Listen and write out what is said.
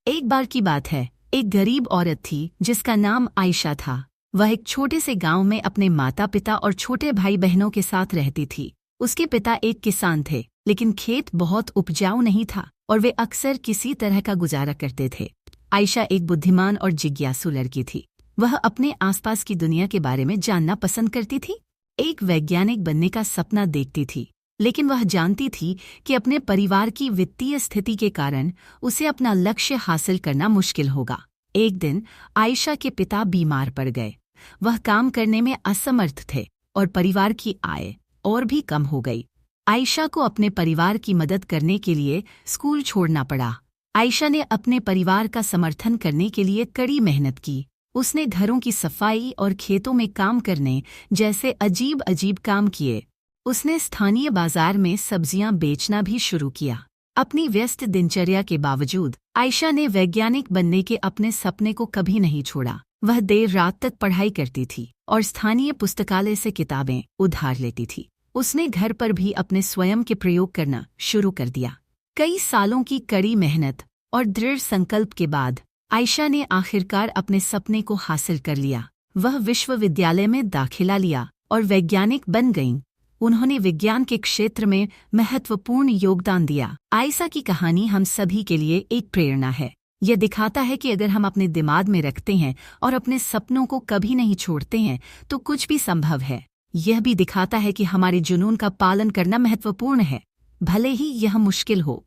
एक बार की बात है, एक गरीब औरत थी जिसका नाम आयशा था। वह एक छोटे से गांव में अपने माता पिता और छोटे भाई बहनों के साथ रहती थी। उसके पिता एक किसान थे, लेकिन खेत बहुत उपजाऊ नहीं था और वे अक्सर किसी तरह का गुजारा करते थे। आयशा एक बुद्धिमान और जिज्ञासु लड़की थी। वह अपने आसपास की दुनिया के बारे में जानना पसंद करती थी। एक वैज्ञानिक बनने का सपना देखती थी, लेकिन वह जानती थी कि अपने परिवार की वित्तीय स्थिति के कारण उसे अपना लक्ष्य हासिल करना मुश्किल होगा। एक दिन आयशा के पिता बीमार पड़ गए। वह काम करने में असमर्थ थे और परिवार की आय और भी कम हो गई। आयशा को अपने परिवार की मदद करने के लिए स्कूल छोड़ना पड़ा। आयशा ने अपने परिवार का समर्थन करने के लिए कड़ी मेहनत की। उसने घरों की सफाई और खेतों में काम करने जैसे अजीब अजीब काम किए। उसने स्थानीय बाजार में सब्जियां बेचना भी शुरू किया। अपनी व्यस्त दिनचर्या के बावजूद आयशा ने वैज्ञानिक बनने के अपने सपने को कभी नहीं छोड़ा। वह देर रात तक पढ़ाई करती थी और स्थानीय पुस्तकालय से किताबें उधार लेती थी। उसने घर पर भी अपने स्वयं के प्रयोग करना शुरू कर दिया। कई सालों की कड़ी मेहनत और दृढ़ संकल्प के बाद आयशा ने आखिरकार अपने सपने को हासिल कर लिया। वह विश्वविद्यालय में दाखिला लिया और वैज्ञानिक बन गईं। उन्होंने विज्ञान के क्षेत्र में महत्वपूर्ण योगदान दिया। आयशा की कहानी हम सभी के लिए एक प्रेरणा है। यह दिखाता है कि अगर हम अपने दिमाग में रखते हैं और अपने सपनों को कभी नहीं छोड़ते हैं तो कुछ भी संभव है। यह भी दिखाता है कि हमारे जुनून का पालन करना महत्वपूर्ण है, भले ही यह मुश्किल हो।